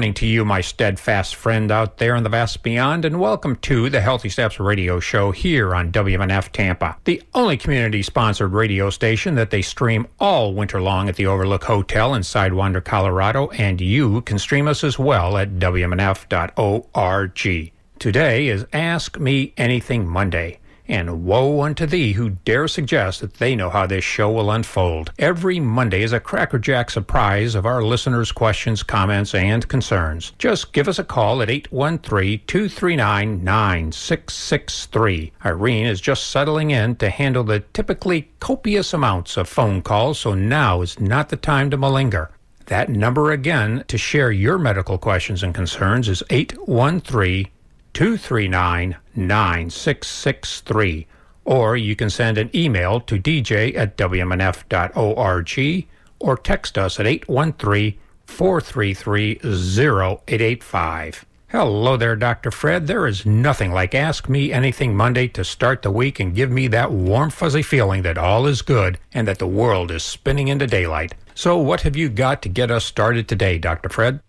morning to you, my steadfast friend out there in the vast beyond, and welcome to the Healthy Steps Radio Show here on WMNF Tampa, the only community-sponsored radio station that they stream all winter long at the Overlook Hotel in Sidewinder, Colorado, and you can stream us as well at WMNF.org. Today is Ask Me Anything Monday. And woe unto thee who dare suggest that they know how this show will unfold. Every Monday is a crackerjack surprise of our listeners' questions, comments, and concerns. Just give us a call at 813-239-9663. Irene is just settling in to handle the typically copious amounts of phone calls, so now is not the time to malinger. That number again to share your medical questions and concerns is 813-239-9663, or you can send an email to dj@wmnf.org or text us at 813-433-0885. Hello there, Dr. Fred. There is nothing like Ask Me Anything Monday to start the week and give me that warm, fuzzy feeling that all is good and that the world is spinning into daylight. So what have you got to get us started today, Dr. Fred?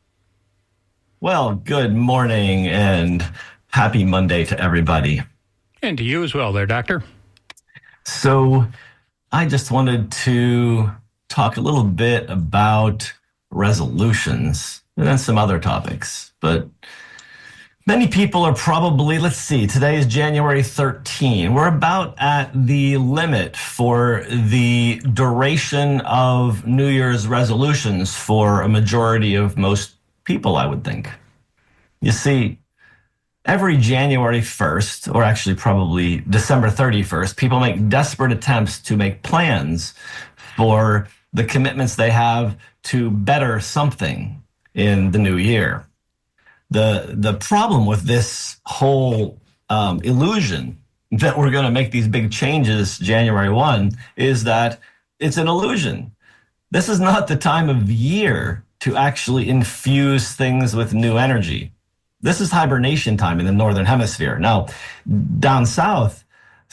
Well, good morning and happy Monday to everybody. And to you as well there, Doctor. So I just wanted to talk a little bit about resolutions and then some other topics. But many people are probably, today is January 13. We're about at the limit for the duration of New Year's resolutions for a majority of most people, I would think. You see, every January 1st, or actually probably December 31st, people make desperate attempts to make plans for the commitments they have to better something in the new year. The problem with this whole illusion that we're going to make these big changes January 1 is that it's an illusion. This is not the time of year to actually infuse things with new energy. This is hibernation time in the Northern Hemisphere. Now, down south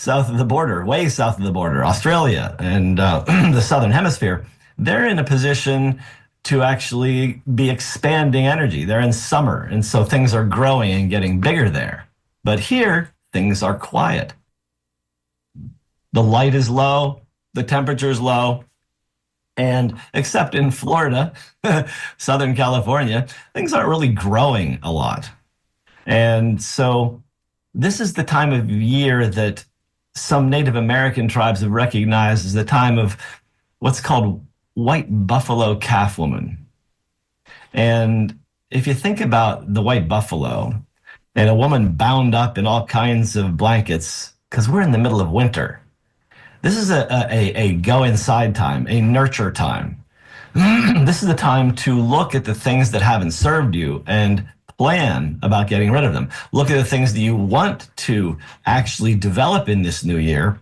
of the border, way south of the border, Australia and the Southern Hemisphere, they're in a position to actually be expanding energy. They're in summer, and so things are growing and getting bigger there. But here, things are quiet. The light is low, the temperature is low, and except in Florida, Southern California, things aren't really growing a lot. And so this is the time of year that some Native American tribes have recognized as the time of what's called white buffalo calf woman. And if you think about the white buffalo and a woman bound up in all kinds of blankets, because we're in the middle of winter, this is a go inside time, a nurture time. This is the time to look at the things that haven't served you and plan about getting rid of them. Look at the things that you want to actually develop in this new year,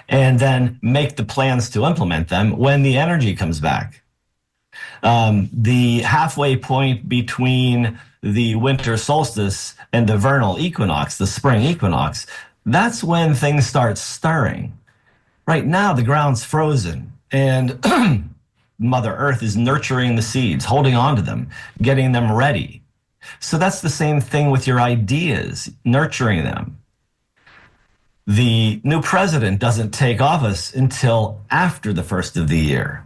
and then make the plans to implement them when the energy comes back. The halfway point between the winter solstice and the vernal equinox, the spring equinox, that's when things start stirring. Right now, the ground's frozen, and Mother Earth is nurturing the seeds, holding on to them, getting them ready. So that's the same thing with your ideas, nurturing them. The new president doesn't take office until after the first of the year.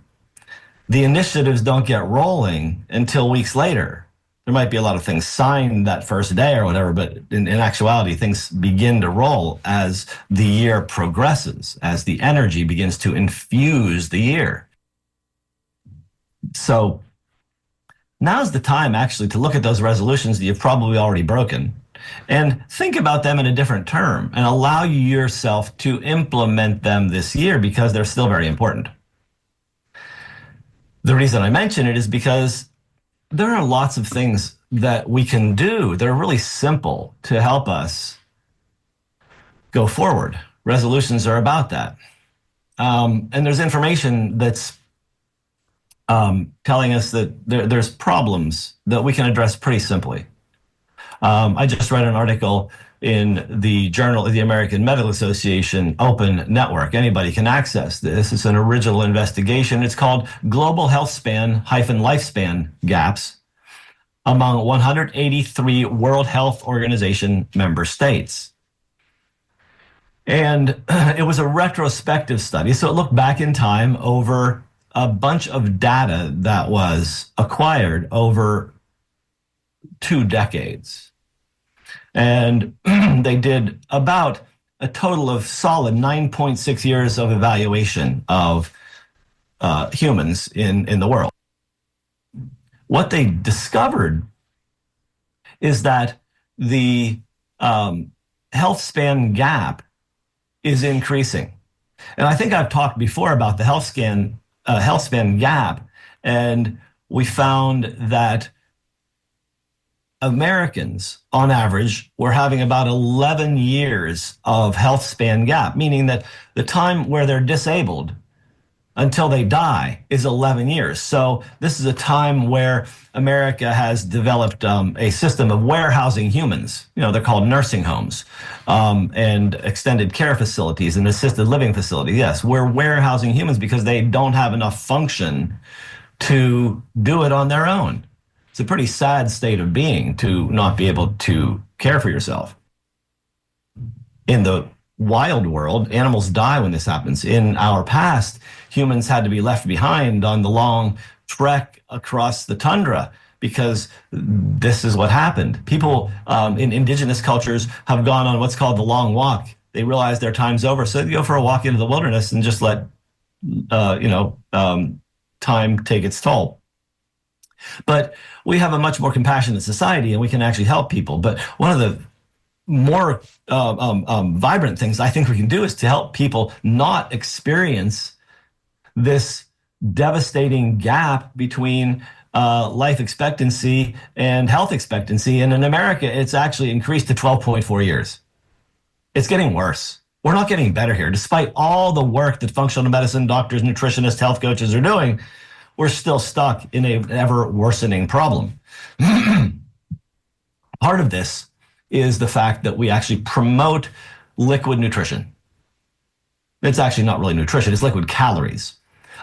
The initiatives don't get rolling until weeks later. There might be a lot of things signed that first day or whatever, but in actuality, things begin to roll as the year progresses, as the energy begins to infuse the year. So now's the time actually to look at those resolutions that you've probably already broken and think about them in a different term and allow yourself to implement them this year because they're still very important. The reason I mention it is because there are lots of things that we can do that are really simple to help us go forward. Resolutions are about that. And there's information that's telling us that there's problems that we can address pretty simply. I just read an article in the Journal of the American Medical Association Open Network. Anybody can access this. It's an original investigation. It's called Global Health Span - Lifespan Gaps. among 183 World Health Organization member states. And it was a retrospective study, so it looked back in time over a bunch of data that was acquired over 2 decades. And they did about a total of solid 9.6 years of evaluation of humans in the world. What they discovered is that the health span gap is increasing. And I think I've talked before about the health span gap, and we found that Americans, on average, were having about 11 years of health span gap, meaning that the time where they're disabled until they die is 11 years. So this is a time where America has developed a system of warehousing humans. They're called nursing homes and extended care facilities and assisted living facilities. Yes, we're warehousing humans because they don't have enough function to do it on their own. It's a pretty sad state of being to not be able to care for yourself. In the wild world, animals die when this happens. In our past, humans had to be left behind on the long trek across the tundra because this is what happened. People in indigenous cultures have gone on what's called the long walk. They realize their time's over, so they go for a walk into the wilderness and just let time take its toll. But we have a much more compassionate society, and we can actually help people. But one of the more vibrant things I think we can do is to help people not experience this devastating gap between life expectancy and health expectancy. And in America, it's actually increased to 12.4 years. It's getting worse. We're not getting better here. Despite all the work that functional medicine, doctors, nutritionists, health coaches are doing, we're still stuck in an ever worsening problem. Part of this is the fact that we actually promote liquid nutrition. It's actually not really nutrition, it's liquid calories.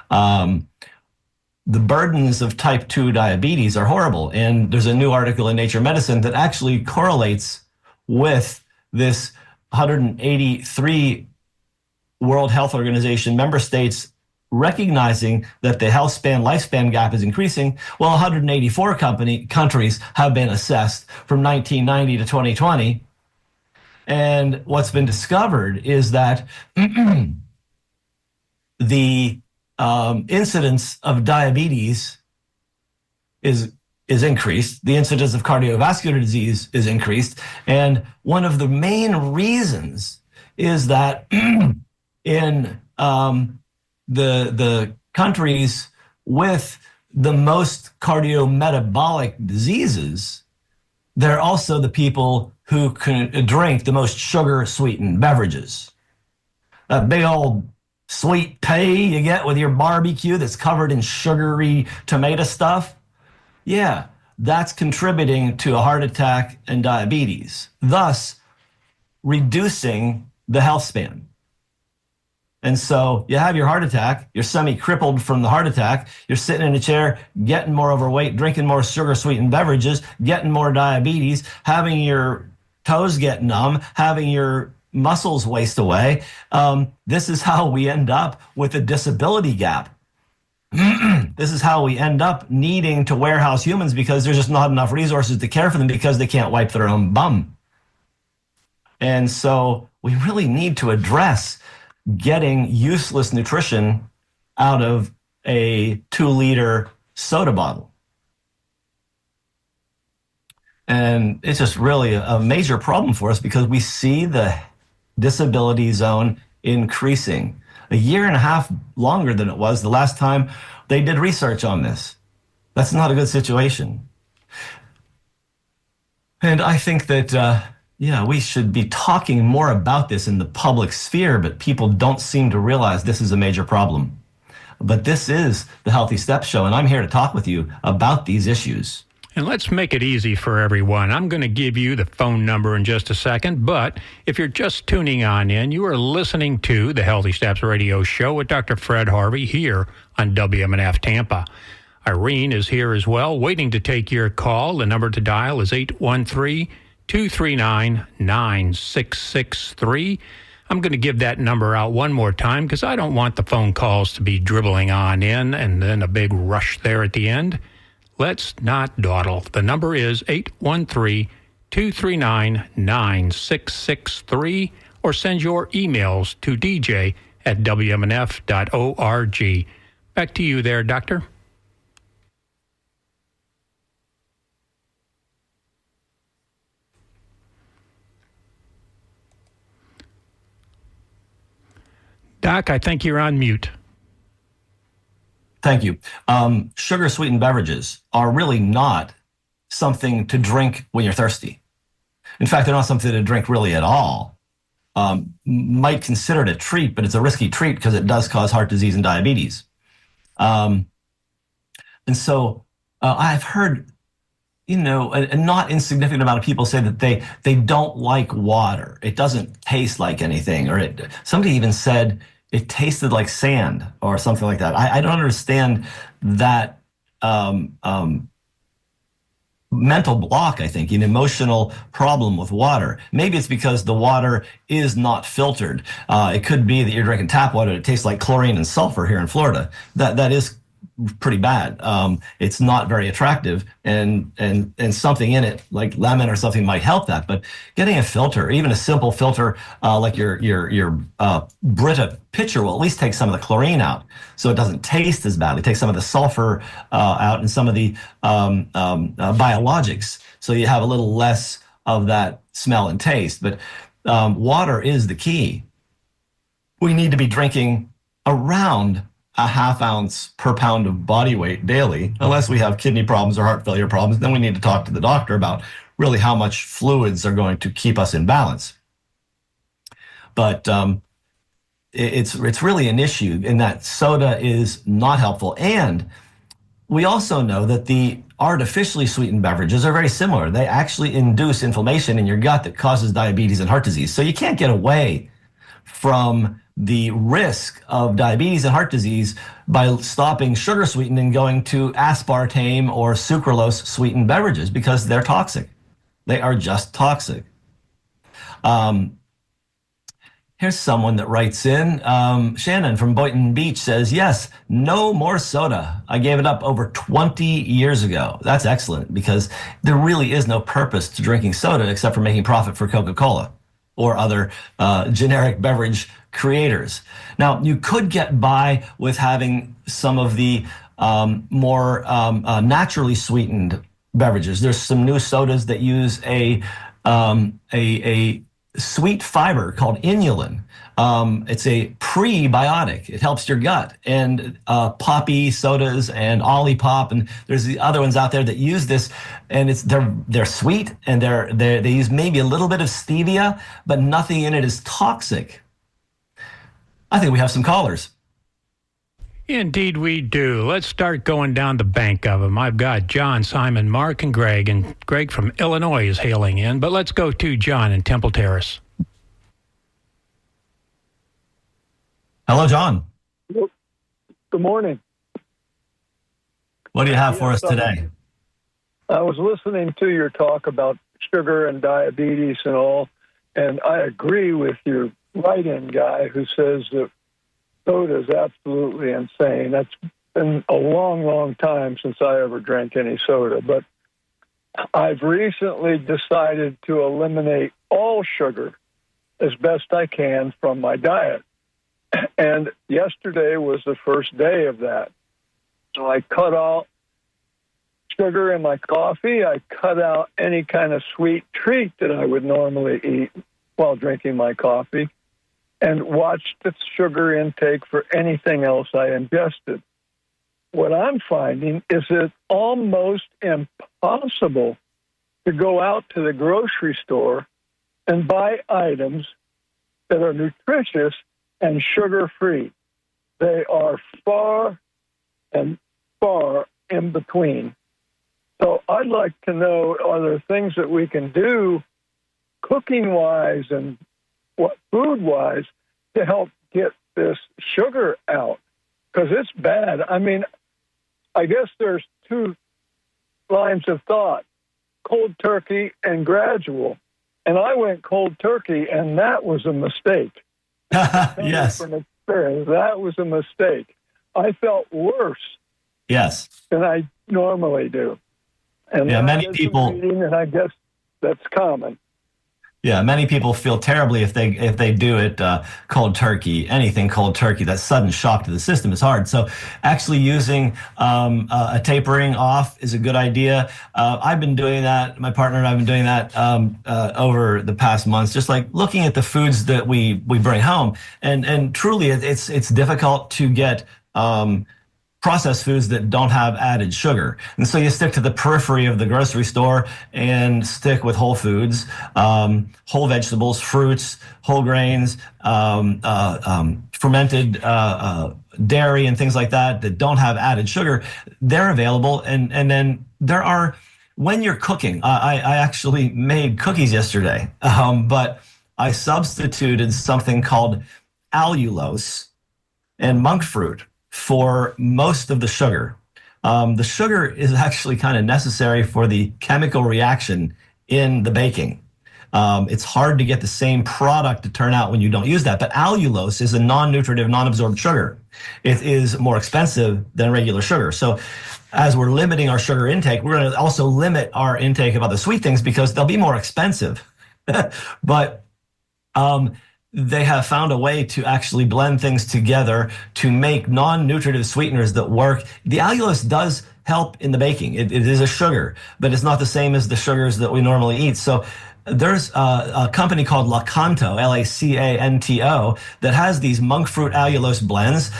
The burdens of type 2 diabetes are horrible. And there's a new article in Nature Medicine that actually correlates with this 183 World Health Organization member states recognizing that the health lifespan gap is increasing. Well, 184 countries have been assessed from 1990 to 2020. And what's been discovered is that the incidence of diabetes is increased. The incidence of cardiovascular disease is increased. And one of the main reasons is that in the countries with the most cardiometabolic diseases, they're also the people who can drink the most sugar-sweetened beverages. That big old sweet tea you get with your barbecue that's covered in sugary tomato stuff, yeah, that's contributing to a heart attack and diabetes, thus reducing the health span. And so you have your heart attack, you're semi-crippled from the heart attack, you're sitting in a chair, getting more overweight, drinking more sugar-sweetened beverages, getting more diabetes, having your toes get numb, having your muscles waste away. This is how we end up with a disability gap. This is how we end up needing to warehouse humans because there's just not enough resources to care for them because they can't wipe their own bum. And so we really need to address getting useless nutrition out of a 2-liter soda bottle. And it's just really a major problem for us because we see the disability zone increasing. A year and a half longer than it was the last time they did research on this. That's not a good situation. And I think that we should be talking more about this in the public sphere, but people don't seem to realize this is a major problem. But this is the Healthy Steps Show, and I'm here to talk with you about these issues. And let's make it easy for everyone. I'm going to give you the phone number in just a second, but if you're just tuning on in, you are listening to the Healthy Steps Radio Show with Dr. Fred Harvey here on WMNF Tampa. Irene is here as well, waiting to take your call. The number to dial is 813-239-9663. I'm going to give that number out one more time because I don't want the phone calls to be dribbling on in and then a big rush there at the end. Let's not dawdle. The number is 813-239-9663, or send your emails to dj@wmnf.org. Back to you there, Doctor. Doc, I think you're on mute. Thank you. Sugar-sweetened beverages are really not something to drink when you're thirsty. In fact, they're not something to drink really at all. Might consider it a treat, but it's a risky treat because it does cause heart disease and diabetes. And so I've heard, a not insignificant amount of people say that they don't like water. It doesn't taste like anything, or somebody even said it tasted like sand or something like that. I don't understand that mental block, I think, an emotional problem with water. Maybe it's because the water is not filtered. It could be that you're drinking tap water. It tastes like chlorine and sulfur here in Florida. That is pretty bad. It's not very attractive, and something in it like lemon or something might help that. But getting a filter, even a simple filter like your Brita pitcher, will at least take some of the chlorine out, so it doesn't taste as badly. Take some of the sulfur out and some of the biologics, so you have a little less of that smell and taste. But water is the key. We need to be drinking around a half ounce per pound of body weight daily, unless we have kidney problems or heart failure problems. Then we need to talk to the doctor about really how much fluids are going to keep us in balance. But it's really an issue in that soda is not helpful. And we also know that the artificially sweetened beverages are very similar. They actually induce inflammation in your gut that causes diabetes and heart disease. So you can't get away from the risk of diabetes and heart disease by stopping sugar sweetened and going to aspartame or sucralose sweetened beverages, because they're toxic. They are just toxic. Here's someone that writes in. Shannon from Boynton Beach says, yes, no more soda. I gave it up over 20 years ago. That's excellent, because there really is no purpose to drinking soda except for making profit for Coca-Cola or other generic beverage creators. Now, you could get by with having some of the more naturally sweetened beverages. There's some new sodas that use a sweet fiber called inulin. It's a prebiotic. It helps your gut. And Poppy sodas and Olipop, and there's the other ones out there that use this, and they're sweet, and they use maybe a little bit of stevia, but nothing in it is toxic. I think we have some callers. Indeed we do. Let's start going down the bank of them. I've got John, Simon, Mark, and Greg from Illinois is hailing in, but let's go to John in Temple Terrace. Hello, John. Good morning. What do you have for us today? I was listening to your talk about sugar and diabetes and all, and I agree with your write-in guy who says that soda is absolutely insane. That's been a long, long time since I ever drank any soda. But I've recently decided to eliminate all sugar as best I can from my diet. And yesterday was the first day of that. So I cut out sugar in my coffee. I cut out any kind of sweet treat that I would normally eat while drinking my coffee, and watched the sugar intake for anything else I ingested. What I'm finding is it's almost impossible to go out to the grocery store and buy items that are nutritious and sugar-free. They are far and far in between. So I'd like to know, are there things that we can do cooking-wise and food-wise to help get this sugar out? Because it's bad. I mean, I guess there's two lines of thought: cold turkey and gradual. And I went cold turkey, and that was a mistake. Yes. From experience, that was a mistake. I felt worse Yes. than I normally do. And Yeah, then I many did some people. reading, and I guess that's common. Yeah, many people feel terribly if they do it cold turkey. Anything cold turkey, that sudden shock to the system is hard. So, actually using a tapering off is a good idea. I've been doing that. My partner and I've been doing that over the past months. Just like looking at the foods that we bring home, and truly, it's difficult to get. Processed foods that don't have added sugar. And so you stick to the periphery of the grocery store and stick with whole foods, whole vegetables, fruits, whole grains, fermented dairy and things like that don't have added sugar. They're available. And then there are, when you're cooking, I actually made cookies yesterday, but I substituted something called allulose and monk fruit for most of the sugar. The sugar is actually kind of necessary for the chemical reaction in the baking. It's hard to get the same product to turn out when you don't use that, but allulose is a non-nutritive, non-absorbed sugar. It is more expensive than regular sugar. So as we're limiting our sugar intake, we're going to also limit our intake of other sweet things because they'll be more expensive. But they have found a way to actually blend things together to make non-nutritive sweeteners that work. The allulose does help in the baking. It is a sugar, but it's not the same as the sugars that we normally eat. So there's a company called Lacanto, Lacanto, that has these monk fruit allulose blends,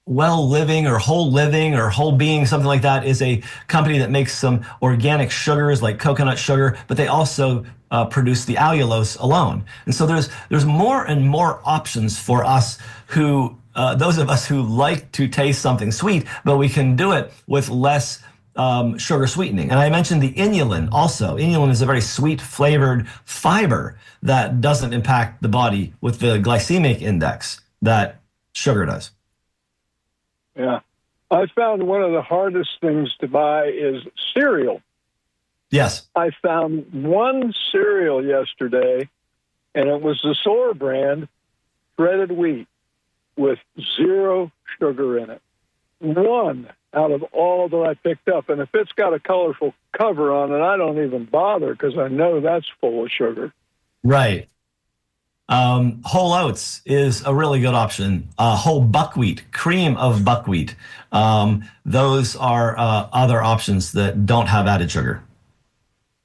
Well Living or Whole Living or Whole Being, something like that, is a company that makes some organic sugars like coconut sugar, but they also produce the allulose alone. And so there's more and more options for us who, those of us who like to taste something sweet, but we can do it with less sugar sweetening. And I mentioned the inulin also. Inulin is a very sweet flavored fiber that doesn't impact the body with the glycemic index that sugar does. Yeah. I found one of the hardest things to buy is cereal. Yes. I found one cereal yesterday, and it was the Soar brand, shredded wheat, with 0 sugar in it. One out of all that I picked up. And if it's got a colorful cover on it, I don't even bother because I know that's full of sugar. Right. Whole oats is a really good option. Whole buckwheat, cream of buckwheat. Those are other options that don't have added sugar.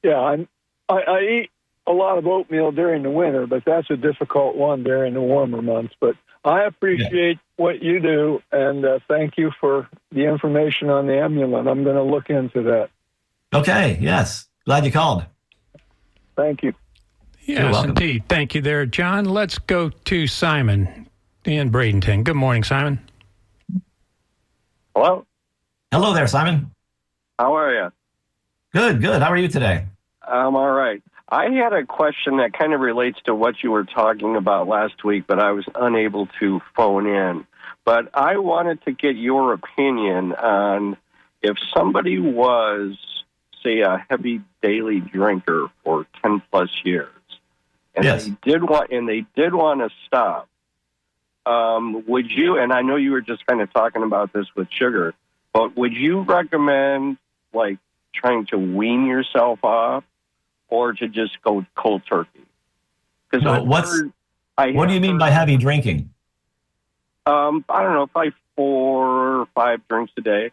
Yeah, I eat a lot of oatmeal during the winter, but that's a difficult one during the warmer months. But I appreciate what you do, and thank you for the information on the Emulin. I'm going to look into that. Okay, yes. Glad you called. Thank you. Yes, indeed. Thank you there, John. Let's go to Simon in Bradenton. Good morning, Simon. Hello. Hello there, Simon. How are you? Good, good. How are you today? I'm all right. I had a question that kind of relates to what you were talking about last week, but I was unable to phone in. But I wanted to get your opinion on if somebody was, say, a heavy daily drinker for 10 plus years, and yes. they did want to stop. Would you? And I know you were just kind of talking about this with sugar, but would you recommend like trying to wean yourself off, or to just go cold turkey? Because what do you mean by heavy drinking? I don't know, probably 4 or 5 drinks a day.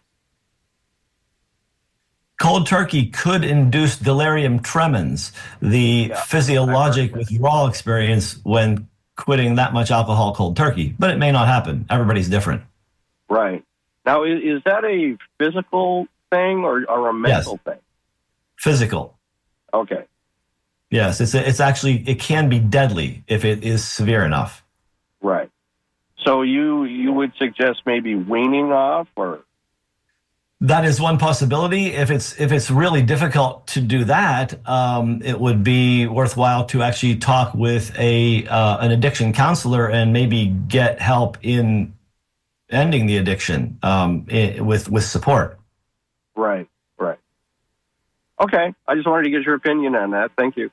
Cold turkey could induce delirium tremens, the physiologic withdrawal experience when quitting that much alcohol cold turkey, but it may not happen. Everybody's different. Right. Now, is that a physical thing or a mental thing? Physical. Okay. Yes, it's actually, it can be deadly if it is severe enough. Right. So you would suggest maybe weaning off, or? That is one possibility. If it's really difficult to do that, it would be worthwhile to actually talk with an addiction counselor and maybe get help in ending the addiction with support. Right. Okay. I just wanted to get your opinion on that. Thank you.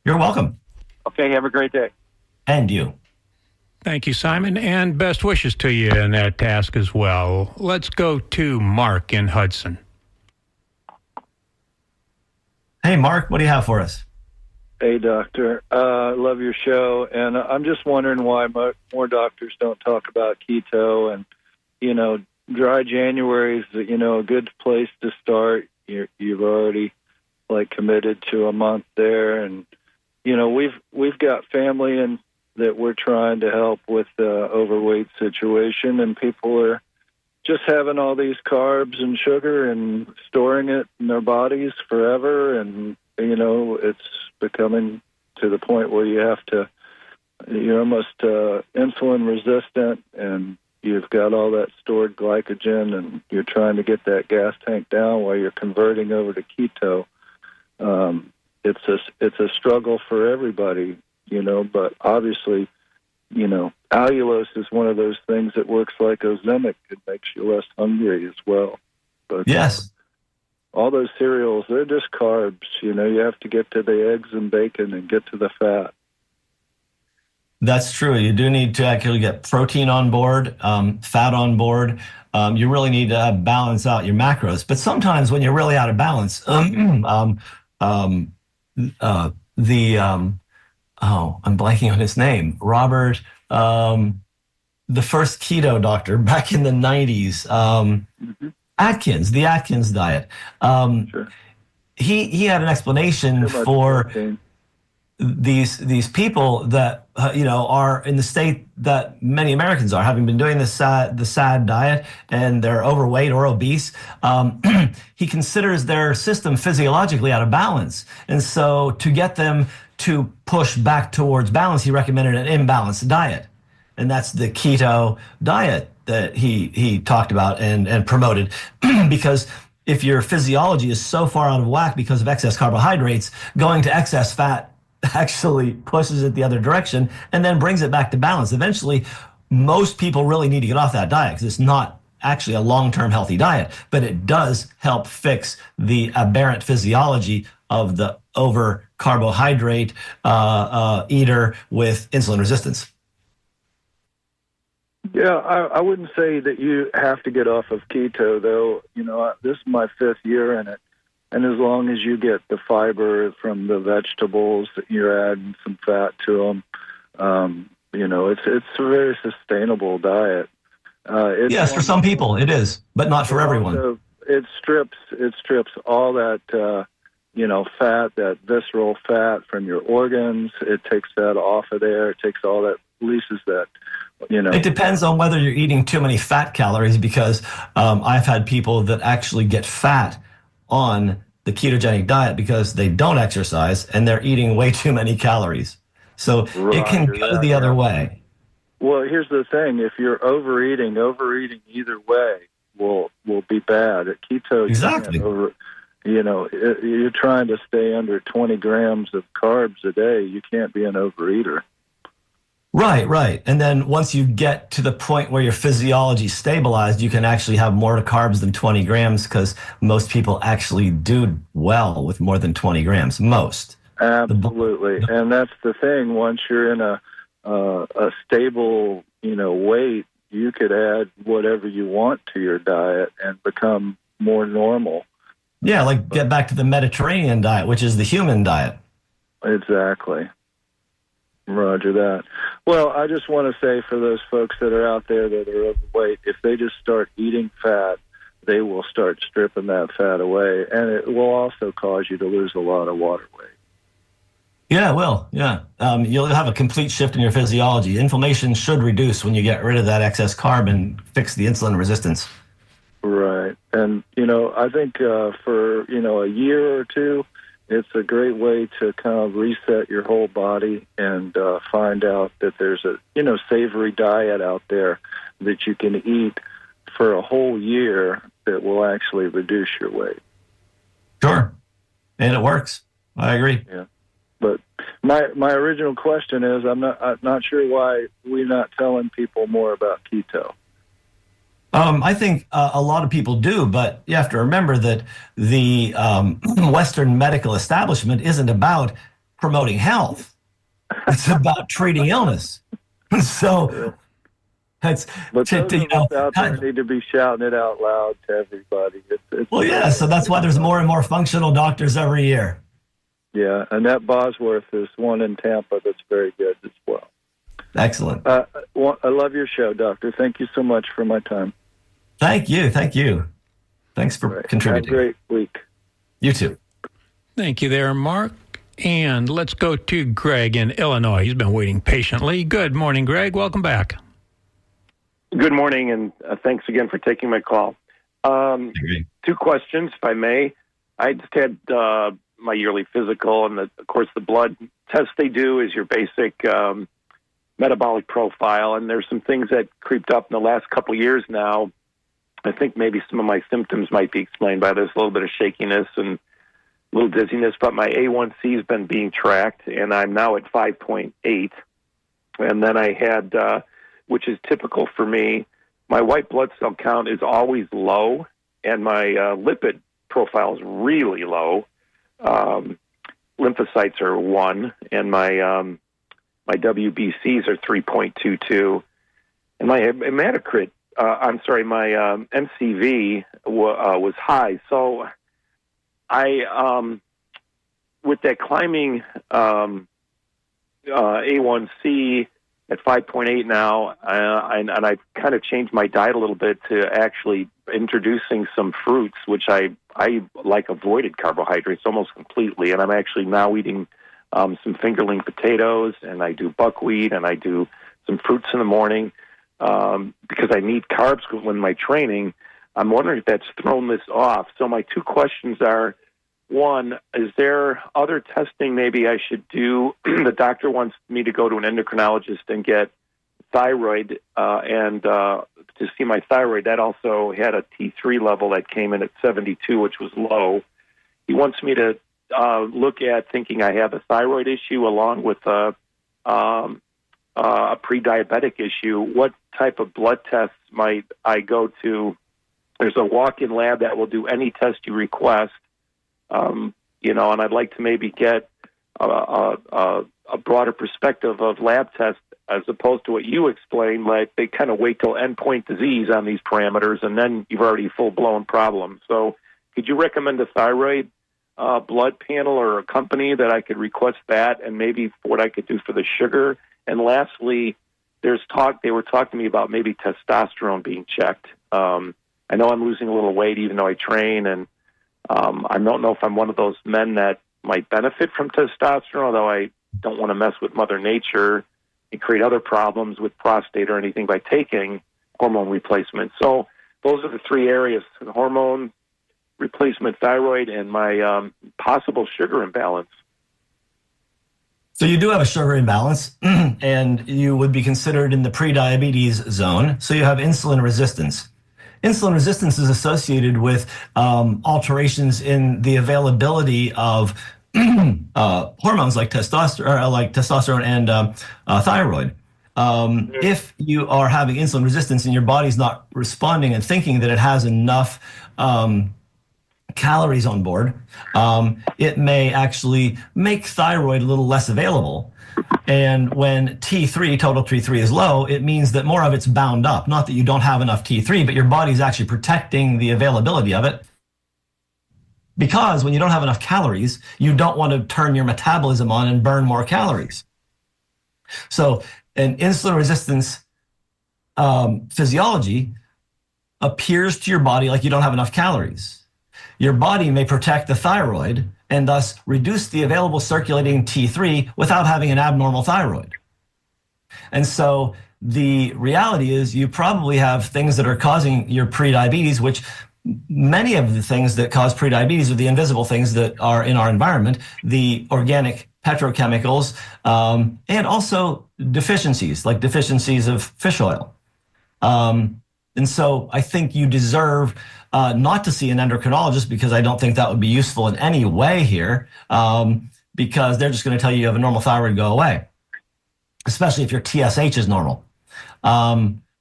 You're welcome. Okay. Have a great day. And you. Thank you, Simon, and best wishes to you in that task as well. Let's go to Mark in Hudson. Hey, Mark, what do you have for us? Hey, doctor. I love your show, and I'm just wondering why more doctors don't talk about keto. And, dry January is, a good place to start. You've already, committed to a month there. And, we've got family and that we're trying to help with the overweight situation, and people are just having all these carbs and sugar and storing it in their bodies forever. And, it's becoming to the point where you're almost insulin resistant, and you've got all that stored glycogen, and you're trying to get that gas tank down while you're converting over to keto. It's a struggle for everybody, but obviously, allulose is one of those things that works like Ozempic. It makes you less hungry as well. But yes. All those cereals, they're just carbs. You have to get to the eggs and bacon and get to the fat. That's true. You do need to actually get protein on board, fat on board. You really need to balance out your macros. But sometimes when you're really out of balance, I'm blanking on his name. Robert, the first keto doctor back in the 90s. Atkins, the Atkins diet. Sure. He had an explanation for these people that are in the state that many Americans are, having been doing the SAD diet, and they're overweight or obese. He considers their system physiologically out of balance, and so to get them to push back towards balance, he recommended an imbalanced diet, and that's the keto diet that he talked about and promoted. Because if your physiology is so far out of whack because of excess carbohydrates, going to excess fat actually pushes it the other direction and then brings it back to balance. Eventually, most people really need to get off that diet because it's not actually a long-term healthy diet, but it does help fix the aberrant physiology of the over carbohydrate eater with insulin resistance. Yeah, I wouldn't say that you have to get off of keto, though. This is my 5th year in it. And as long as you get the fiber from the vegetables, you're adding some fat to them, it's a very sustainable diet. Yes, for some people it is, but not for everyone. Also, it strips all that, fat, that visceral fat from your organs. It takes that off of there. It takes all that, releases that. It depends on whether you're eating too many fat calories, because I've had people that actually get fat on the ketogenic diet because they don't exercise and they're eating way too many calories. So it can go the other way. Well, here's the thing. If you're overeating either way will be bad. At keto, exactly. You're trying to stay under 20 grams of carbs a day. You can't be an overeater. Right. And then once you get to the point where your physiology is stabilized, you can actually have more carbs than 20 grams, because most people actually do well with more than 20 grams. Most. Absolutely. And that's the thing. Once you're in a stable, weight, you could add whatever you want to your diet and become more normal. Yeah, like get back to the Mediterranean diet, which is the human diet. Exactly. Roger that. Well, I just want to say for those folks that are out there that are overweight, if they just start eating fat, they will start stripping that fat away, and it will also cause you to lose a lot of water weight. Yeah, it will. Yeah. You'll have a complete shift in your physiology. Inflammation should reduce when you get rid of that excess carb and fix the insulin resistance. Right. And, I think for, a year or two, it's a great way to kind of reset your whole body and find out that there's a, savory diet out there that you can eat for a whole year that will actually reduce your weight. Sure. And it works. I agree. Yeah. But my original question is, I'm not sure why we're not telling people more about keto. I think a lot of people do, but you have to remember that the Western medical establishment isn't about promoting health. It's about treating illness. So that's But those of us out there need to be shouting it out loud to everybody. Well, yeah, so that's why there's more and more functional doctors every year. Yeah, and that Bosworth is one in Tampa that's very good as well. Excellent. I love your show, Doctor. Thank you so much for my time. Thank you. Thanks for contributing. Have a great week. You too. Thank you there, Mark. And let's go to Greg in Illinois. He's been waiting patiently. Good morning, Greg. Welcome back. Good morning, and thanks again for taking my call. Two questions, if I may. I just had my yearly physical, and of course the blood test they do is your basic metabolic profile, and there's some things that creeped up in the last couple of years now. I think maybe some of my symptoms might be explained by this, a little bit of shakiness and a little dizziness, but my A1C has been being tracked, and I'm now at 5.8. And then I had, which is typical for me, my white blood cell count is always low, and my lipid profile is really low. Lymphocytes are 1, and my WBCs are 3.22, and my hematocrit, my MCV was high. So I, with that climbing A1C at 5.8 now, and I've kind of changed my diet a little bit to actually introducing some fruits, which I like avoided carbohydrates almost completely, and I'm actually now eating some fingerling potatoes, and I do buckwheat, and I do some fruits in the morning because I need carbs when my training. I'm wondering if that's thrown this off. So my two questions are, one, is there other testing maybe I should do? The doctor wants me to go to an endocrinologist and get thyroid and to see my thyroid. That also had a T3 level that came in at 72, which was low. He wants me to look at thinking I have a thyroid issue along with a pre-diabetic issue. What type of blood tests might I go to? There's a walk-in lab that will do any test you request, and I'd like to maybe get a broader perspective of lab tests as opposed to what you explained, like they kind of wait till endpoint disease on these parameters, and then you've already full-blown problem. So could you recommend a thyroid blood panel or a company that I could request that, and maybe what I could do for the sugar? And lastly, they were talking to me about maybe testosterone being checked. I know I'm losing a little weight even though I train, and I don't know if I'm one of those men that might benefit from testosterone, although I don't want to mess with Mother Nature and create other problems with prostate or anything by taking hormone replacement. So those are the three areas: the hormone replacement, thyroid, and my possible sugar imbalance. So you do have a sugar imbalance, and you would be considered in the pre-diabetes zone. So you have insulin resistance. Insulin resistance is associated with alterations in the availability of hormones like testosterone and thyroid. If you are having insulin resistance and your body's not responding and thinking that it has enough calories on board, it may actually make thyroid a little less available. And when T3, total T3 is low, it means that more of it's bound up. Not that you don't have enough T3, but your body's actually protecting the availability of it. Because when you don't have enough calories, you don't want to turn your metabolism on and burn more calories. So an insulin resistance physiology appears to your body like you don't have enough calories. Your body may protect the thyroid and thus reduce the available circulating T3 without having an abnormal thyroid. And so the reality is you probably have things that are causing your prediabetes, which many of the things that cause prediabetes are the invisible things that are in our environment, the organic petrochemicals, and also deficiencies, like deficiencies of fish oil. And so I think you deserve not to see an endocrinologist, because I don't think that would be useful in any way here, because they're just going to tell you have a normal thyroid, go away, especially if your TSH is normal.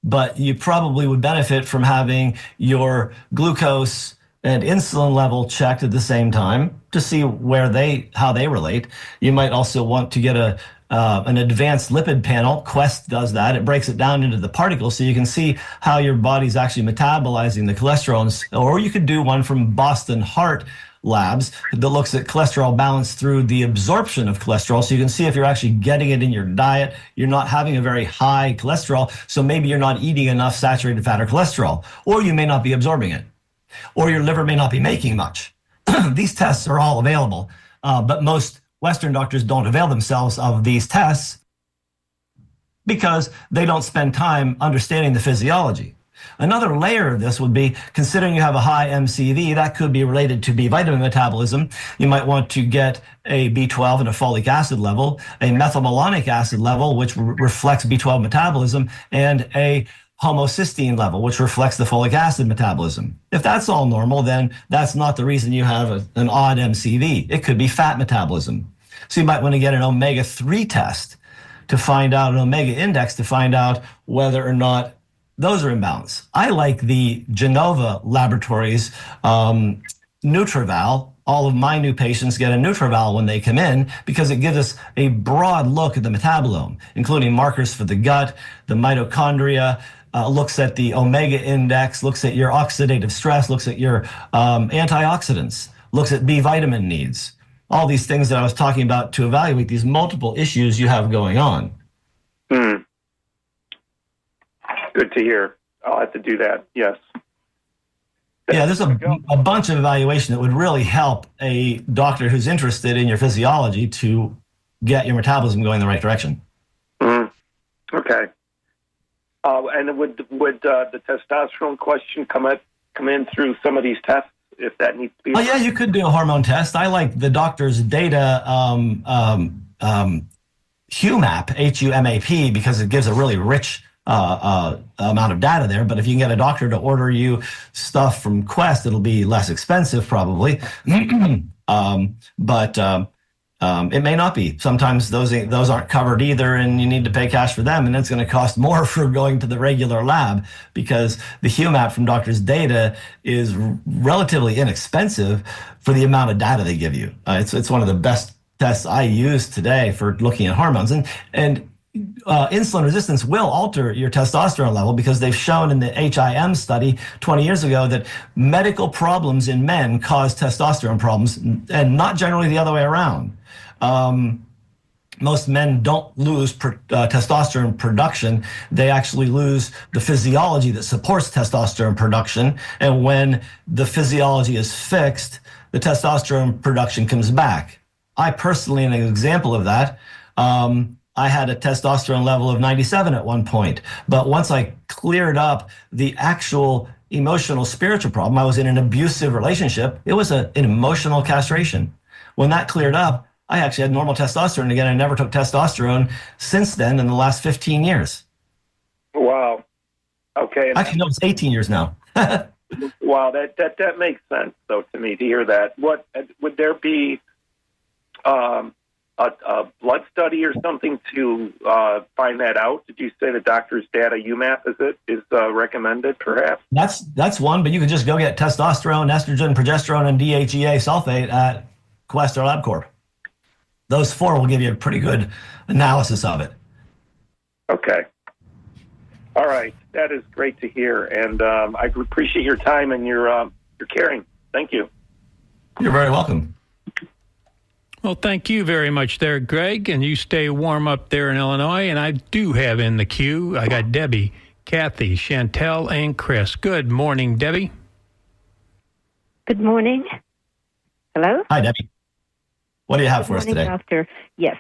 but you probably would benefit from having your glucose and insulin level checked at the same time to see how they relate. You might also want to get an advanced lipid panel. Quest does that. It breaks it down into the particles so you can see how your body's actually metabolizing the cholesterol. Or you could do one from Boston Heart Labs that looks at cholesterol balance through the absorption of cholesterol. So you can see if you're actually getting it in your diet, you're not having a very high cholesterol. So maybe you're not eating enough saturated fat or cholesterol, or you may not be absorbing it, or your liver may not be making much. These tests are all available, but most Western doctors don't avail themselves of these tests because they don't spend time understanding the physiology. Another layer of this would be, considering you have a high MCV, that could be related to B vitamin metabolism. You might want to get a B12 and a folic acid level, a methylmalonic acid level, which reflects B12 metabolism, and a homocysteine level, which reflects the folic acid metabolism. If that's all normal, then that's not the reason you have an odd MCV. It could be fat metabolism. So you might want to get an omega-3 test to find out, an omega index to find out whether or not those are imbalanced. I like the Genova Laboratories Nutraval. All of my new patients get a Nutraval when they come in because it gives us a broad look at the metabolome, including markers for the gut, the mitochondria, looks at the omega index, looks at your oxidative stress, looks at your antioxidants, looks at B vitamin needs. All these things that I was talking about to evaluate these multiple issues you have going on. Good to hear. I'll have to do that. Yes. Yeah, there's a bunch of evaluation that would really help a doctor who's interested in your physiology to get your metabolism going in the right direction. Okay. And would the testosterone question come in through some of these tests if that needs to be? Oh yeah, you could do a hormone test. I like the doctor's data HUMAP, HUMAP, because it gives a really rich amount of data there. But if you can get a doctor to order you stuff from Quest, it'll be less expensive probably. But it may not be. Sometimes those aren't covered either, and you need to pay cash for them, and it's going to cost more for going to the regular lab, because the HUMAP from doctor's data is relatively inexpensive for the amount of data they give you. It's one of the best tests I use today for looking at hormones, and insulin resistance will alter your testosterone level, because they've shown in the HIM study 20 years ago that medical problems in men cause testosterone problems, and not generally the other way around. Most men don't lose testosterone production. They actually lose the physiology that supports testosterone production. And when the physiology is fixed, the testosterone production comes back. I personally am an example of that. I had a testosterone level of 97 at one point, but once I cleared up the actual emotional, spiritual problem, I was in an abusive relationship. It was an emotional castration. When that cleared up, I actually had normal testosterone again. I never took testosterone since then in the last 15 years. Wow. Okay. Actually, no, it's 18 years now. Wow, that makes sense, though, to me, to hear that. What would there be a blood study or something to find that out? Did you say the doctor's data UMAP is recommended, perhaps? That's one, but you could just go get testosterone, estrogen, progesterone, and DHEA sulfate at Quest or LabCorp. Those four will give you a pretty good analysis of it. Okay. All right. That is great to hear, and I appreciate your time and your caring. Thank you. You're very welcome. Well, thank you very much there, Greg, and you stay warm up there in Illinois. And I do have in the queue, I got Debbie, Kathy, Chantel, and Chris. Good morning, Debbie. Good morning. Hello? Hi, Debbie. What do you have for us today? Doctor. Yes.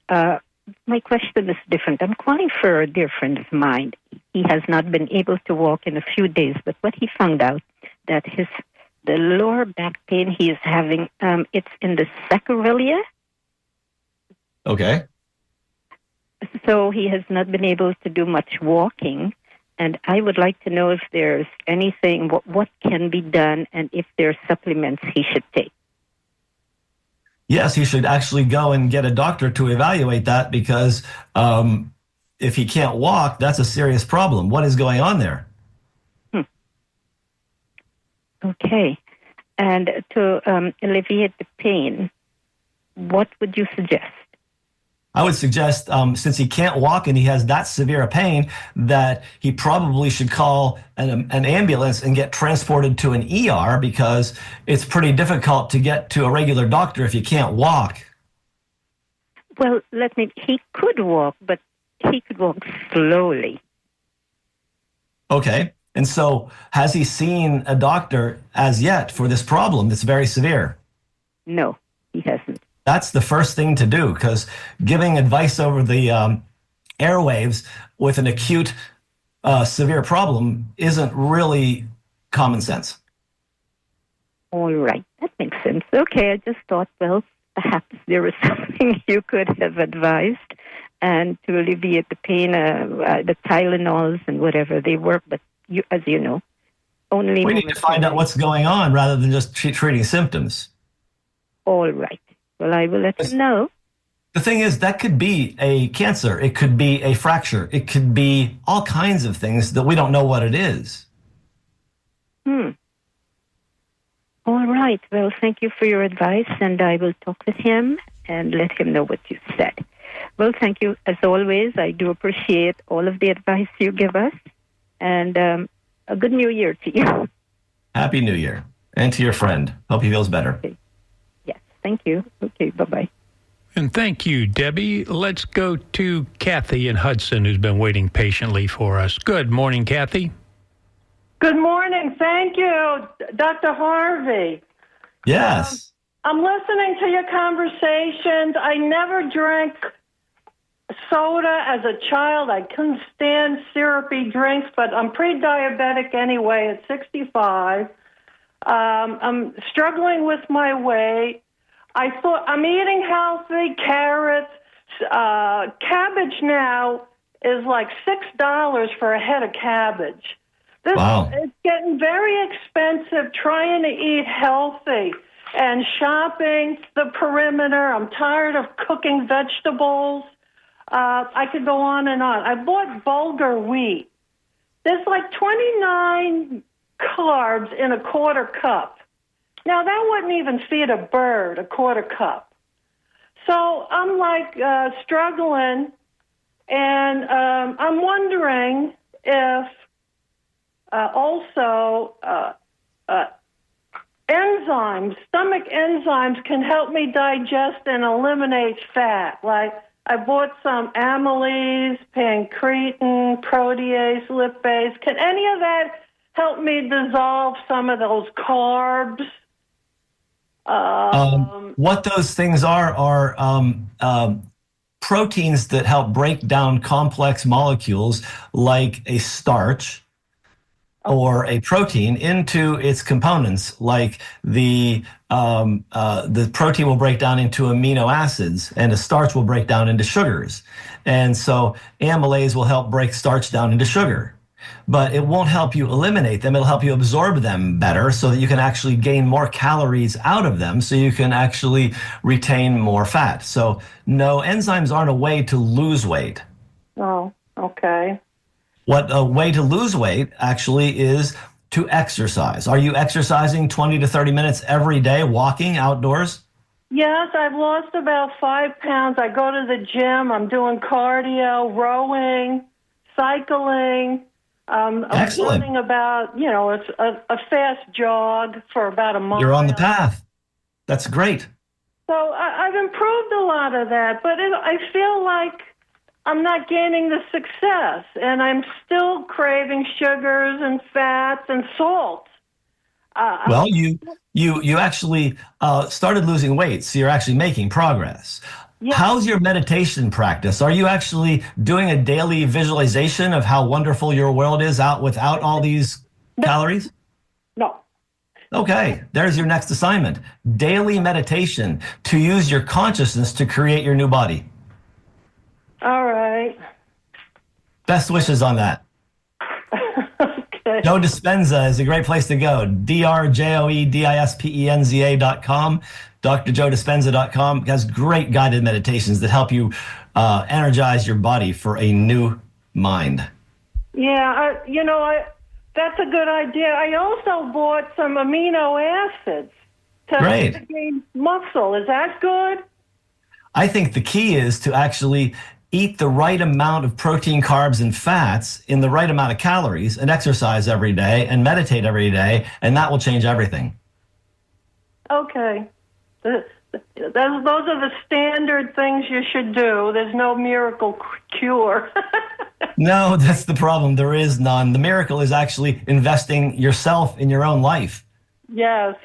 My question is different. I'm calling for a dear friend of mine. He has not been able to walk in a few days, but what he found out that the lower back pain he is having, it's in the sacroiliac. Okay. So he has not been able to do much walking, and I would like to know if there's anything, what can be done, and if there's supplements he should take. Yes, he should actually go and get a doctor to evaluate that, because if he can't walk, that's a serious problem. What is going on there? Okay. And to alleviate the pain, what would you suggest? I would suggest, since he can't walk and he has that severe a pain, that he probably should call an ambulance and get transported to an ER, because it's pretty difficult to get to a regular doctor if you can't walk. Well, he could walk, but he could walk slowly. Okay. And so has he seen a doctor as yet for this problem that's very severe? No, he hasn't. That's the first thing to do, because giving advice over the airwaves with an acute, severe problem isn't really common sense. All right, that makes sense. Okay, I just thought, well, perhaps there was something you could have advised, and to alleviate the pain, the Tylenols and whatever they work, but as you know, only... We need to find out what's going on rather than just treating symptoms. All right. Well, I will let him know. The thing is, that could be a cancer. It could be a fracture. It could be all kinds of things that we don't know what it is. All right. Well, thank you for your advice, and I will talk with him and let him know what you said. Well, thank you. As always, I do appreciate all of the advice you give us, and a good New Year to you. Happy New Year. And to your friend. Hope he feels better. Okay. Thank you. Okay, bye-bye. And thank you, Debbie. Let's go to Kathy in Hudson, who's been waiting patiently for us. Good morning, Kathy. Good morning. Thank you, Dr. Harvey. Yes. I'm listening to your conversations. I never drank soda as a child. I couldn't stand syrupy drinks, but I'm pre-diabetic anyway at 65. I'm struggling with my weight. I thought I'm eating healthy, carrots. Cabbage now is like $6 for a head of cabbage. Wow. It's getting very expensive trying to eat healthy and shopping the perimeter. I'm tired of cooking vegetables. I could go on and on. I bought bulgur wheat. There's like 29 carbs in a quarter cup. Now, that wouldn't even feed a bird, a quarter cup. So I'm like struggling, and I'm wondering if also enzymes, stomach enzymes can help me digest and eliminate fat. Like I bought some amylase, pancreatin, protease, lipase. Can any of that help me dissolve some of those carbs? What those things are proteins that help break down complex molecules like a starch or a protein into its components. Like the protein will break down into amino acids, and a starch will break down into sugars. And so amylase will help break starch down into sugar. But it won't help you eliminate them. It'll help you absorb them better so that you can actually gain more calories out of them, so you can actually retain more fat. So no, enzymes aren't a way to lose weight. Oh, okay. What a way to lose weight actually is to exercise. Are you exercising 20 to 30 minutes every day, walking outdoors? Yes, I've lost about 5 pounds. I go to the gym. I'm doing cardio, rowing, cycling. Excellent. I'm running about, it's a fast jog for about a mile. You're on the path. That's great. So I've improved a lot of that, but I feel like I'm not gaining the success, and I'm still craving sugars and fats and salt. Well, you actually started losing weight, so you're actually making progress. Yeah. How's your meditation practice? Are you actually doing a daily visualization of how wonderful your world is without all these calories? No. Okay, there's your next assignment. Daily meditation to use your consciousness to create your new body. All right. Best wishes on that. Okay. Joe Dispenza is a great place to go. drjoedispenza.com. drjoedispenza.com has great guided meditations that help you energize your body for a new mind. Yeah, that's a good idea. I also bought some amino acids to gain muscle. Is that good? I think the key is to actually eat the right amount of protein, carbs, and fats in the right amount of calories and exercise every day and meditate every day, and that will change everything. Okay. Those are the standard things you should do. There's no miracle cure. No, that's the problem. There is none. The miracle is actually investing yourself in your own life. Yes.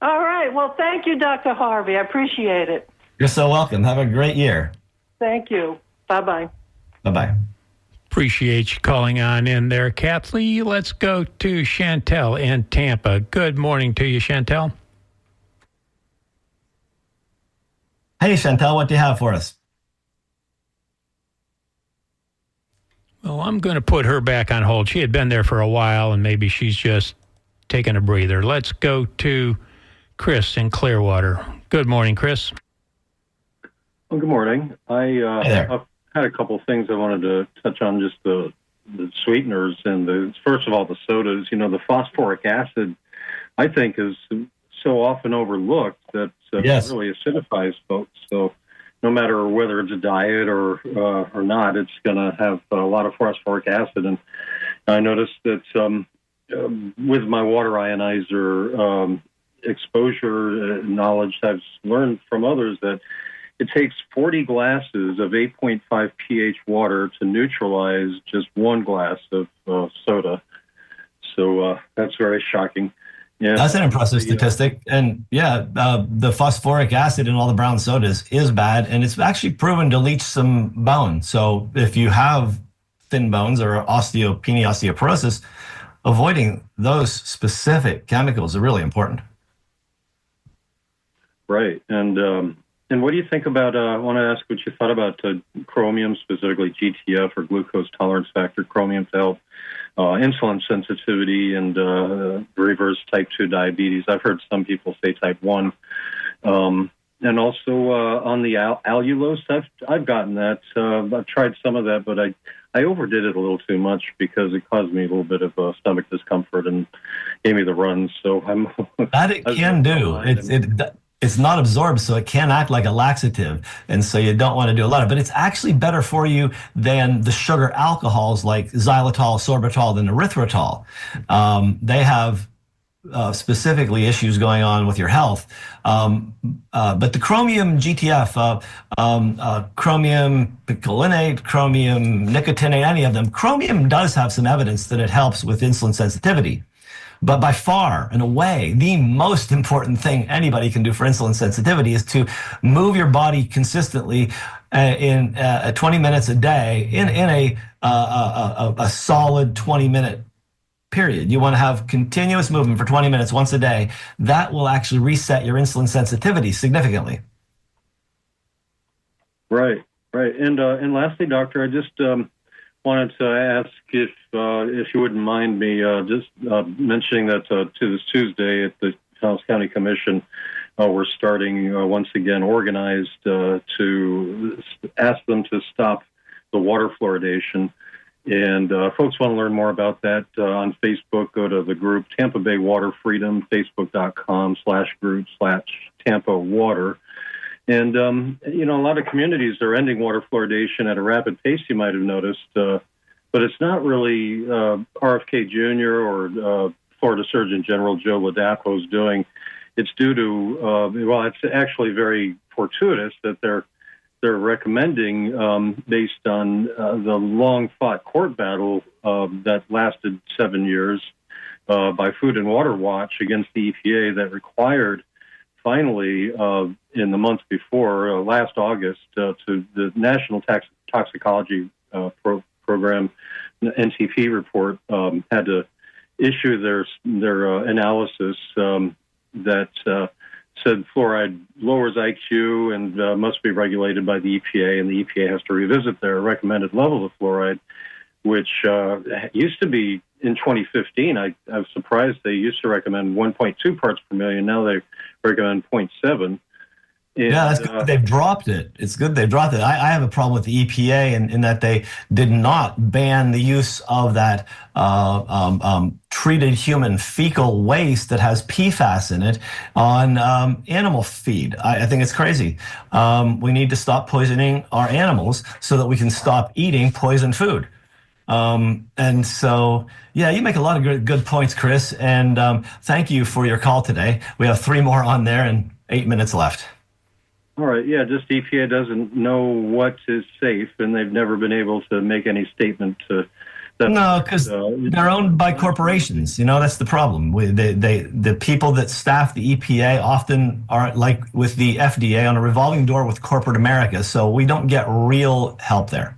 All right. Well, thank you, Dr. Harvey. I appreciate it. You're so welcome. Have a great year. Thank you. Bye-bye. Bye-bye. Appreciate you calling on in there, Kathleen. Let's go to Chantel in Tampa. Good morning to you, Chantel. Hey, Chantel, what do you have for us? Well, I'm going to put her back on hold. She had been there for a while, and maybe she's just taking a breather. Let's go to Chris in Clearwater. Good morning, Chris. Well, good morning. I've had a couple of things I wanted to touch on, just the sweeteners and first of all, the sodas. The phosphoric acid, I think, is so often overlooked that yes. It really acidifies folks. So no matter whether it's a diet or not, it's going to have a lot of phosphoric acid. And I noticed that with my water ionizer exposure knowledge, I've learned from others that it takes 40 glasses of 8.5 pH water to neutralize just one glass of soda. So that's very shocking. Yeah, that's an impressive statistic. And the phosphoric acid in all the brown sodas is bad, and it's actually proven to leach some bone. So if you have thin bones or osteopenia, osteoporosis, avoiding those specific chemicals are really important. Right. And what do you think about, I want to ask what you thought about chromium, specifically GTF or glucose tolerance factor, chromium to help insulin sensitivity and reverse type 2 diabetes. I've heard some people say type 1. And also on the allulose, I've gotten that. I've tried some of that, but I overdid it a little too much because it caused me a little bit of stomach discomfort and gave me the runs. So that it can do. It's not absorbed, so it can act like a laxative, and so you don't want to do a lot of it. But it's actually better for you than the sugar alcohols like xylitol, sorbitol, and erythritol. They have specifically issues going on with your health. But the chromium GTF, chromium picolinate, chromium nicotinate, any of them, chromium does have some evidence that it helps with insulin sensitivity. But by far and away, the most important thing anybody can do for insulin sensitivity is to move your body consistently in 20 minutes a day in a solid 20-minute period. You want to have continuous movement for 20 minutes once a day. That will actually reset your insulin sensitivity significantly. Right. And lastly, doctor, I just wanted to ask if you wouldn't mind me just mentioning that to this Tuesday at the Taos County Commission, we're starting once again organized to ask them to stop the water fluoridation. And folks want to learn more about that on Facebook. Go to the group Tampa Bay Water Freedom, facebook.com/group/Tampa Water. And, a lot of communities are ending water fluoridation at a rapid pace, you might have noticed. But it's not really RFK Jr. or Florida Surgeon General Joe Ladapo's doing. It's due to, it's actually very fortuitous that they're recommending, based on the long-fought court battle that lasted 7 years by Food and Water Watch against the EPA that required, finally, in the month before, last August, to the National Toxicology Program, the NTP report, had to issue their analysis that said fluoride lowers IQ and must be regulated by the EPA, and the EPA has to revisit their recommended level of fluoride, which used to be in 2015. I was surprised they used to recommend 1.2 parts per million. Now they recommend 0.7. And, Yeah, that's good. They've dropped it. It's good they've dropped it. I have a problem with the EPA in that they did not ban the use of that treated human fecal waste that has PFAS in it on animal feed. I think it's crazy. We need to stop poisoning our animals so that we can stop eating poisoned food. And so, yeah, you make a lot of good points, Chris. And thank you for your call today. We have 3 more on there and 8 minutes left. All right, yeah, just EPA doesn't know what is safe, and they've never been able to make any statement to that. No, because they're owned by corporations. You know, that's the problem. The people that staff the EPA often are, like with the FDA, on a revolving door with corporate America, so we don't get real help there.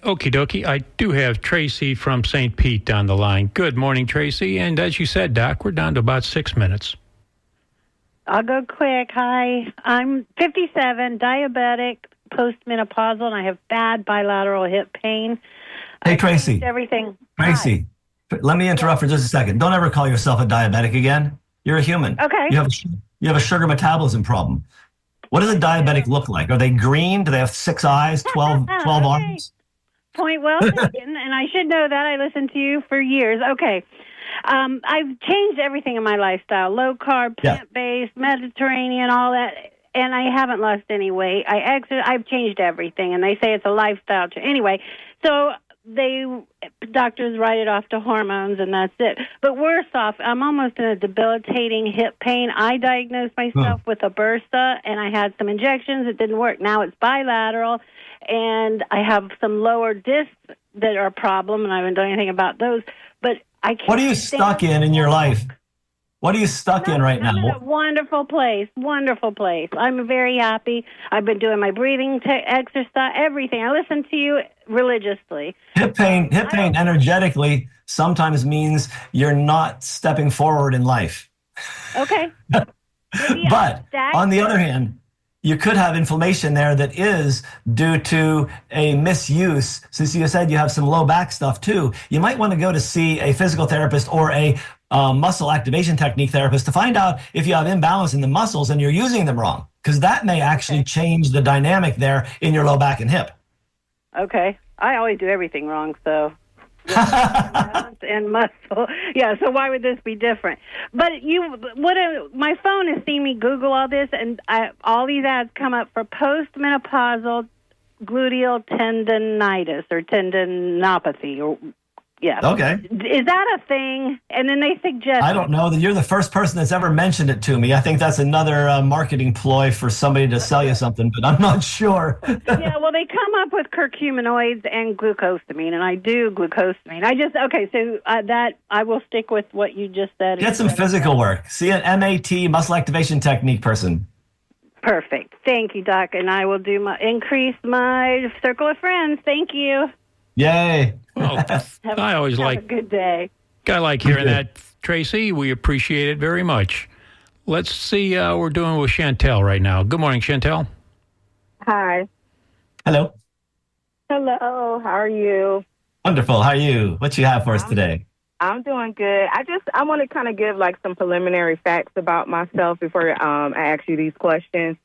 Okie dokie. I do have Tracy from St. Pete on the line. Good morning, Tracy. And as you said, Doc, we're down to about 6 minutes. I'll go quick. Hi, I'm 57, diabetic, postmenopausal, and I have bad bilateral hip pain. Hey, Tracy. Everything. Tracy, let me interrupt for just a second. Don't ever call yourself a diabetic again. You're a human. Okay. You have a sugar metabolism problem. What does a diabetic look like? Are they green? Do they have 6 eyes, 12 Okay. arms? Point well taken, and I should know that. I listened to you for years. Okay. I've changed everything in my lifestyle, low carb, plant-based, Mediterranean, all that, and I haven't lost any weight. I've changed everything, and they say it's a lifestyle change. Anyway, so doctors write it off to hormones, and that's it. But worse off, I'm almost in a debilitating hip pain. I diagnosed myself with a bursa, and I had some injections. It didn't work. Now it's bilateral, and I have some lower discs that are a problem, and I haven't done anything about those. But I can't. What are you stuck in your life? What are you stuck in right now? Wonderful place. I'm very happy. I've been doing my breathing exercise, everything. I listen to you religiously. Hip pain energetically sometimes means you're not stepping forward in life. Okay. But on the other hand, you could have inflammation there that is due to a misuse. Since you said you have some low back stuff too, you might want to go to see a physical therapist or a muscle activation technique therapist to find out if you have imbalance in the muscles and you're using them wrong, because that may actually change the dynamic there in your low back and hip. Okay. I always do everything wrong, so and muscle. Yeah, so why would this be different? But my phone has seen me Google all this, and all these ads come up for postmenopausal gluteal tendonitis or tendinopathy. Okay. Is that a thing? And then they suggest... I don't know. That you're the first person that's ever mentioned it to me. I think that's another marketing ploy for somebody to sell you something, but I'm not sure. Yeah, well, they come up with curcuminoids and glucosamine, and I do glucosamine. I will stick with what you just said. Get some physical work. See an MAT, muscle activation technique person. Perfect. Thank you, Doc, and I will increase my circle of friends. Thank you. Yay. Well, I always have a good day. I like hearing that, Tracy. We appreciate it very much. Let's see how we're doing with Chantel right now. Good morning, Chantel. Hi. Hello. Hello. How are you? Wonderful. How are you? What you have for us today? I'm doing good. I want to kind of give like some preliminary facts about myself before I ask you these questions.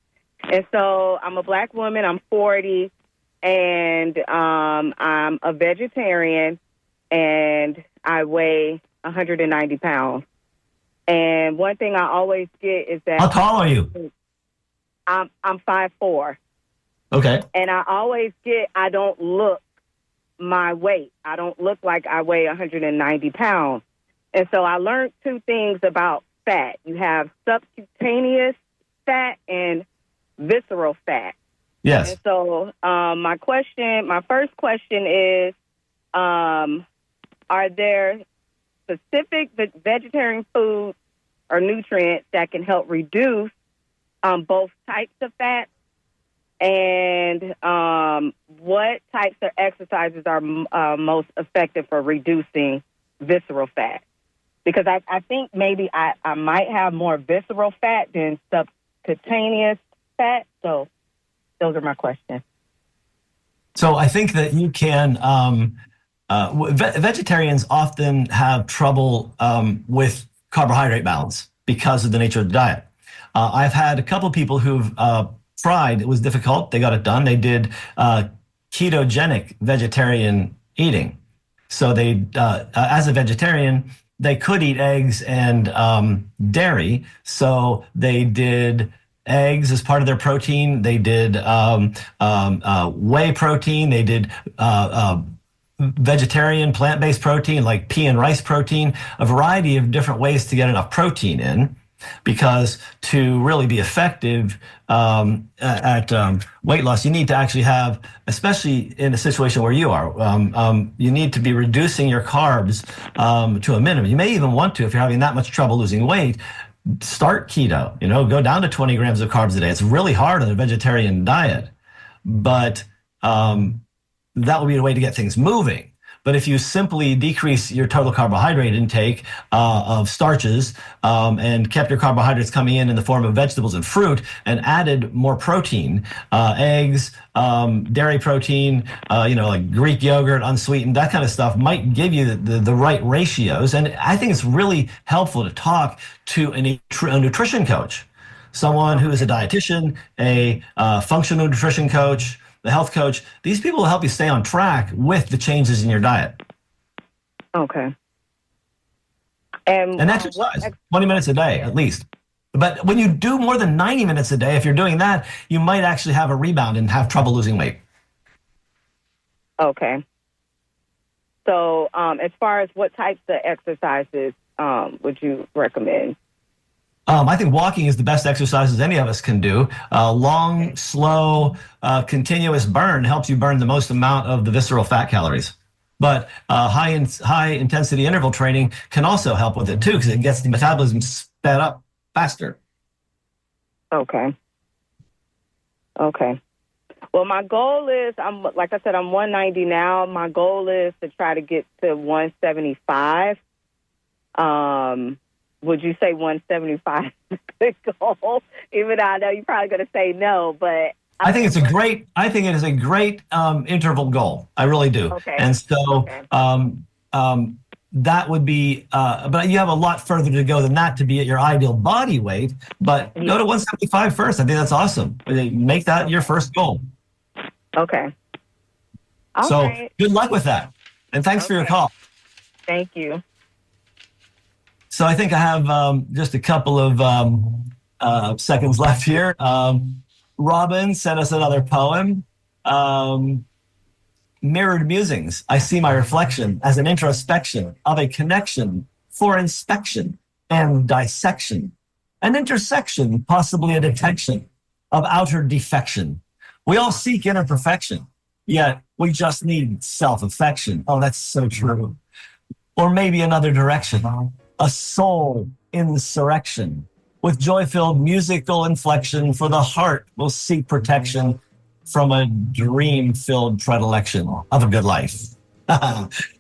And so I'm a black woman. I'm 40. And I'm a vegetarian, and I weigh 190 pounds. And one thing I always get is that... How tall are you? I'm 5'4". Okay. And I always get, I don't look my weight. I don't look like I weigh 190 pounds. And so I learned 2 things about fat. You have subcutaneous fat and visceral fat. Yes. And so my first question is, are there specific vegetarian foods or nutrients that can help reduce both types of fat? And what types of exercises are most effective for reducing visceral fat? Because I think maybe I might have more visceral fat than subcutaneous fat. So those are my questions. So I think that you can, vegetarians often have trouble with carbohydrate balance because of the nature of the diet. I've had a couple people who've tried. It was difficult. They got it done. They did ketogenic vegetarian eating. So they, as a vegetarian, they could eat eggs and dairy. So they did eggs as part of their protein. They did whey protein. They did vegetarian plant-based protein like pea and rice protein, a variety of different ways to get enough protein in. Because to really be effective at weight loss, you need to actually have, especially in a situation where you are, you need to be reducing your carbs to a minimum. You may even want to, if you're having that much trouble losing weight, start keto, go down to 20 grams of carbs a day. It's really hard on a vegetarian diet, but that will be a way to get things moving. But if you simply decrease your total carbohydrate intake of starches and kept your carbohydrates coming in the form of vegetables and fruit and added more protein, eggs, dairy protein, like Greek yogurt, unsweetened, that kind of stuff might give you the right ratios. And I think it's really helpful to talk to a nutrition coach, someone who is a dietitian, a functional nutrition coach, the health coach. These people will help you stay on track with the changes in your diet. Okay. And exercise, 20 minutes a day at least. But when you do more than 90 minutes a day, if you're doing that, you might actually have a rebound and have trouble losing weight. Okay. So as far as what types of exercises would you recommend? I think walking is the best exercises any of us can do. Long, slow, continuous burn helps you burn the most amount of the visceral fat calories. But high intensity interval training can also help with it too, because it gets the metabolism sped up faster. Okay. Well, my goal is, like I said, I'm 190 now. My goal is to try to get to 175. Would you say 175 is a good goal? Even though I know you're probably going to say no, but I think it is a great interval goal. I really do. Okay. And so that would be, but you have a lot further to go than that to be at your ideal body weight. But go to 175 first. I think that's awesome. Make that your first goal. Okay. So right. Good luck with that. And thanks for your call. Thank you. So I think I have just a couple of seconds left here. Robin sent us another poem. Mirrored musings. I see my reflection as an introspection of a connection for inspection and dissection. An intersection, possibly a detection of outer defection. We all seek inner perfection, yet we just need self-affection. Oh, that's so true. Or maybe another direction. A soul insurrection with joy-filled musical inflection, for the heart will seek protection from a dream-filled predilection of a good life.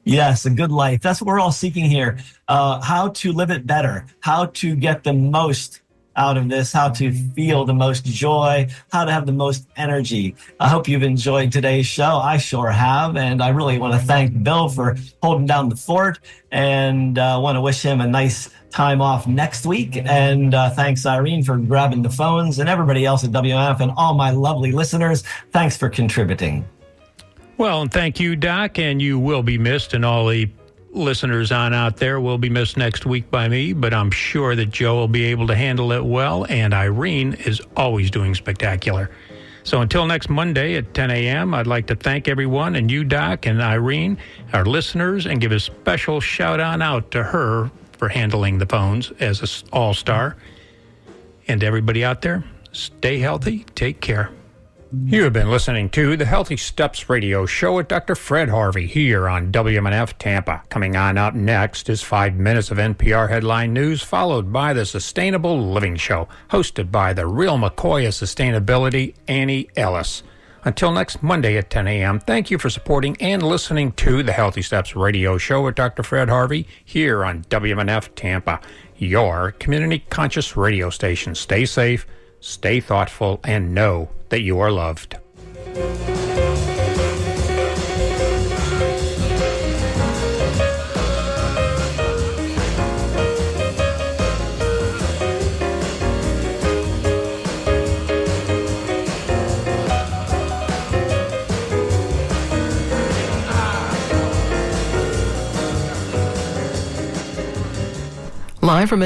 Yes, a good life. That's what we're all seeking here. How to live it better, how to get the most out of this, how to feel the most joy, how to have the most energy. I hope you've enjoyed today's show. I sure have. And I really want to thank Bill for holding down the fort, and want to wish him a nice time off next week. And thanks, Irene, for grabbing the phones, and everybody else at WMF and all my lovely listeners. Thanks for contributing. Well, and thank you, Doc, and you will be missed, and all the listeners on out there will be missed next week by me, but I'm sure that Joe will be able to handle it well, and Irene is always doing spectacular. So until next Monday at 10 a.m., I'd like to thank everyone, and you, Doc, and Irene, our listeners, and give a special shout-out to her for handling the phones as an all-star. And everybody out there, stay healthy, take care. You have been listening to the Healthy Steps Radio Show with Dr. Fred Harvey here on WMNF Tampa. Coming on up next is 5 minutes of NPR headline news, followed by the Sustainable Living Show, hosted by the real McCoy of Sustainability, Annie Ellis. Until next Monday at 10 a.m., thank you for supporting and listening to the Healthy Steps Radio Show with Dr. Fred Harvey here on WMNF Tampa, your community conscious radio station. Stay safe, stay thoughtful, and know that you are loved. Live from